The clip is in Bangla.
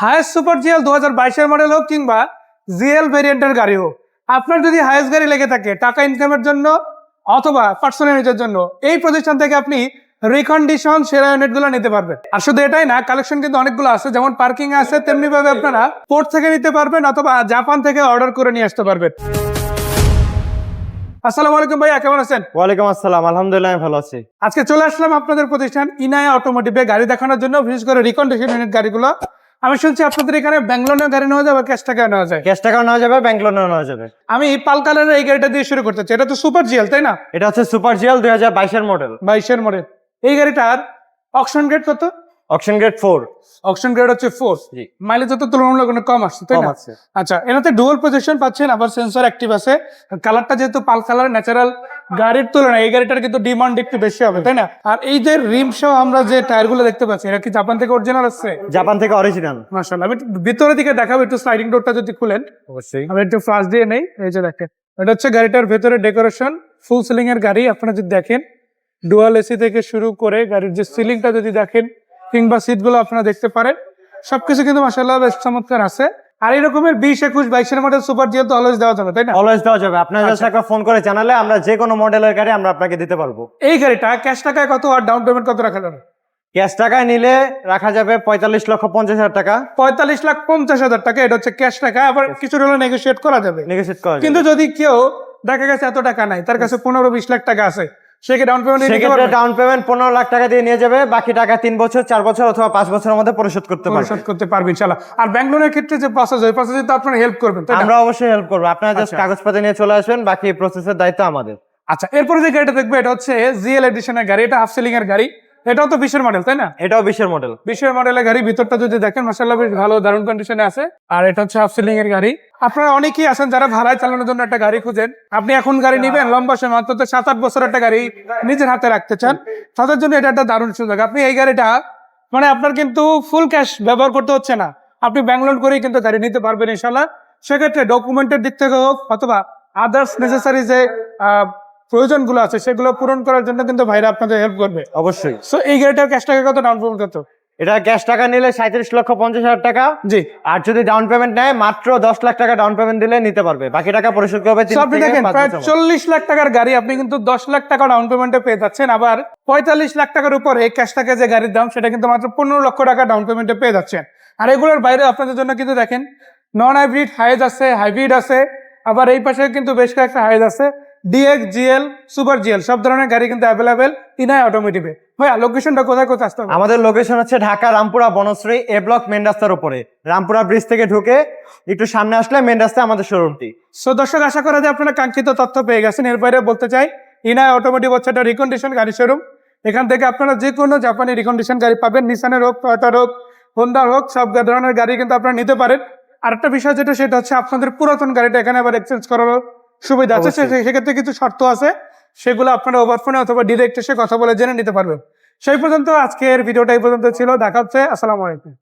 হায়েস্ট সুপার জিএল 2022 মডেল হোক কিংবা জিএল ভেরিয়েন্টের গাড়ি হোক, আপনার যদি হায়েস্ট গাড়ি লেগে থাকে টাকা ইনকামের জন্য অথবা পার্সোনাল ইউজের জন্য, এই প্রতিষ্ঠান থেকে আপনি রিকন্ডিশন সেরা ইউনিটগুলো নিতে পারবেন। আর শুধু এটাই না, কালেকশন কিন্তু অনেকগুলো আছে, যেমন পার্কিং আছে, তেমনি ভাবে আপনারা পোর্ট থেকে নিতে পারবেন অথবা জাপান থেকে অর্ডার করে নিয়ে আসতে পারবেন। আসসালামু আলাইকুম ভাইয়া, কেমন আছেন? ওয়ালাইকুম আসসালাম, আলহামদুলিল্লাহ আমি ভালো আছি। আজকে চলে আসলাম আপনাদের প্রতিষ্ঠান ইনায়া অটোমোটিভে গাড়ি দেখানোর জন্য, বিশেষ করে রিকন্ডিশন ইউনিট গাড়িগুলো। আমি শুনছি আপনাদের এখানে ব্যাঙ্গালোরের গাড়ি নেওয়া যাবে, ক্যাশ টাকা নেওয়া যায়? ক্যাশ টাকাও নেওয়া যাবে, ব্যাংলোর নেওয়া যাবে। আমি পাল কালারের এই গাড়িটা দিয়ে শুরু করতে চাই। এটা তো সুপার জিএল, তাই না? এটা হচ্ছে সুপার জিএল 2022 মডেল। 22 মডেল। এই গাড়িটার অকশন গ্রেড কত? Auction grade 4। অকশন গ্রেড হচ্ছে 4। জি। মাইলেজ তো তুলনামূলক অনেক কম আসছে, তাই কম না? আছে। আচ্ছা, এটাতে ডুয়াল পজিশন পাচ্ছেন, আবার সেন্সর অ্যাক্টিভ আছে। কালারটা যেহেতু পাল কালার, ন্যাচারাল গাড়ির তুলনায় এই গাড়িটার কিন্তু ডিমান্ড একটু বেশি হবে, তাই না? আর এই যে রিম সহ আমরা যে টায়ারগুলো দেখতে পাচ্ছি, এটা কি জাপান থেকে অরিজিনাল আসছে? জাপান থেকে অরিজিনাল। মাশাআল্লাহ। আমি একটু ভিতরের দিকে দেখাবো, একটু স্লাইডিং ডোরটা যদি খুলেন। অবশ্যই। আমি একটু ফ্লাশ দিয়ে নেই। এই যে দেখেন, এটা হচ্ছে গাড়িটার ভেতরে ডেকোরেশন, ফুল সিলিং এর গাড়ি। আপনারা যদি দেখেন, ডুয়াল এসি থেকে শুরু করে গাড়ির যে সিলিংটা যদি দেখেন, কিংবা সিটগুলো আপনারা দেখতে পারেন, সবকিছু কিন্তু মাশাআল্লাহ বেশ চমৎকার আছে। আর এই রকমের 20, 21, 22 মডেল সুপার জিএল তো অলওয়েজ দেওয়া যাবে, তাই না? অলওয়েজ দেওয়া যাবে। আপনার জাস্ট একটা ফোন করে জানালে আমরা যে কোনো মডেলের গাড়ি আমরা আপনাকে দিতে পারবো। এই গাড়িটা ক্যাশ টাকায় কত আর ডাউন পেমেন্ট কত রাখা যাবে? ক্যাশ টাকায় নিলে রাখা যাবে 45,50,000 টাকা। 45,50,000 টাকা, এটা হচ্ছে ক্যাশ টাকা। আবার কিছু হলে নেগোশিয়েট করা যাবে। নেগোশিয়েট করা যাবে। কিন্তু যদি কেউ দেখা গেছে এত টাকা নাই, তার কাছে 15-20 লাখ টাকা আছে, সে কি ডাউন পেমেন্ট দিতে সেক্ষেত্রে পারবে? ডাউন পেমেন্ট 15 লাখ টাকা দিয়ে নিয়ে যাবে, বাকি টাকা 3 বছর, 4 বছর অথবা 5 বছরের মধ্যে পরিশোধ করতে পারবে। পরিশোধ করতে পারবে ইনশাআল্লাহ। আর ব্যাঙ্গালোরের ক্ষেত্রে যে প্রসেস, ওই প্রসেসে তো আপনারা হেল্প করবেন, তাই না? আমরা অবশ্যই হেল্প করবো। আপনারা জাস্ট আচ্ছা। কাগজপত্র নিয়ে চলে আসবেন, বাকি প্রসেসের দায়িত্ব আমাদের। আচ্ছা, এরপরে যে গাড়িটা দেখবো, এটা হচ্ছে জিএল এডিশনের গাড়ি। এটা হাফ সিলিং এর গাড়ি। এটাও তো 20 মডেল, তাই না? এটাও 20 মডেল। 20 মডেলের গাড়ি। ভিতরটা যদি দেখেন মাশাআল্লাহ বেশ ভালো, দারুণ কন্ডিশনে আছে। আর এটা হচ্ছে হাফ সিলিং এর গাড়ি। আপনারা অনেকেই আছেন যারা ভাড়ায় চালানোর জন্য একটা গাড়ি খুঁজেন। আপনি এখন গাড়ি নিবেন, লম্বা সময় অন্তত 7-8 বছর একটা গাড়ি নিজের হাতে রাখতে চান, তাদের জন্য এটা একটা দারুণ সুযোগ। আপনি এই গাড়িটা মানে আপনার কিন্তু ফুল ক্যাশ ব্যবহার করতে হচ্ছে না, আপনি ব্যাঙ্গালোর করেই কিন্তু গাড়ি নিতে পারবেন ইনশাআল্লাহ। সেক্ষেত্রে ডকুমেন্টের দিক থেকে হোক অথবা আদার্স নেসেসারি যে প্রয়োজনগুলো আছে সেগুলো পূরণ করার জন্য কিন্তু ভাইরা আপনাদের হেল্প করবে অবশ্যই। সো এই গাড়িটার ক্যাশ টাকা কত, ডাউন পেমেন্ট কত? এটা ক্যাশ টাকা নিলে 37,50,000 টাকা। জি। আর যদি ডাউন পেমেন্ট নেয় মাত্র 10 লাখ টাকা ডাউন পেমেন্ট দিলে নিতে পারবে, বাকি টাকা পরিশোধ করবে 3 আপনি থেকে দেখেন 5 প্রায় বছর। 40 লাখ টাকার গাড়ি আপনি কিন্তু 10 লাখ টাকা ডাউন পেমেন্টে পেয়ে যাচ্ছেন। আবার 45 লাখ টাকার উপরে ক্যাশ টাকা যে গাড়ির দাম, সেটা কিন্তু মাত্র 15 লক্ষ টাকা ডাউন পেমেন্টে পেয়ে যাচ্ছেন। আর এগুলোর বাইরে আপনাদের জন্য কিন্তু দেখেন নন হাইব্রিড হাইজ আছে, হাইব্রিড আছে, আবার এই পাশে কিন্তু বেশ কয়েকটা হাইজ আছে, ডিএক্স, জিএল, সুপার জিএল, সব ধরনের গাড়ি কিন্তু অ্যাভেলেবেল ইনায়া অটোমোটিভে। ভাইয়া লোকেশনটা কোথায় কোথায় আসতে হবে? আমাদের লোকেশন হচ্ছে ঢাকা রামপুরা বনশ্রী এ ব্লক মেন রাস্তার উপরে। রামপুরা ব্রিজ থেকে ঢুকে একটু সামনে আসলে মেন রাস্তায় আমাদের শোরুমটি। সো দর্শক, আশা করা যায় আপনারা কাঙ্ক্ষিত তথ্য পেয়ে গেছেন। এর বাইরে বলতে চাই, ইনায়া অটোমোটিভ হচ্ছে একটা রিকন্ডিশন গাড়ি শোরুম। এখান থেকে আপনারা যে কোনো জাপানি রিকন্ডিশন গাড়ি পাবেন, নিসানের হোক, টয়োটার হোক, হোন্ডার হোক, সব ধরনের গাড়ি কিন্তু আপনারা নিতে পারেন। আর একটা বিষয় যেটা, সেটা হচ্ছে আপনাদের পুরাতন গাড়িটা এখানে আবার এক্সচেঞ্জ করার সুবিধা আছে। সেক্ষেত্রে কিছু শর্ত আছে, সেগুলো আপনারা ওভার ফোনে অথবা ডিরেক্ট এসে কথা বলে জেনে নিতে পারবেন। সেই পর্যন্ত আজকের ভিডিওটা এই পর্যন্ত ছিল। দেখা হচ্ছে। আসসালামু আলাইকুম।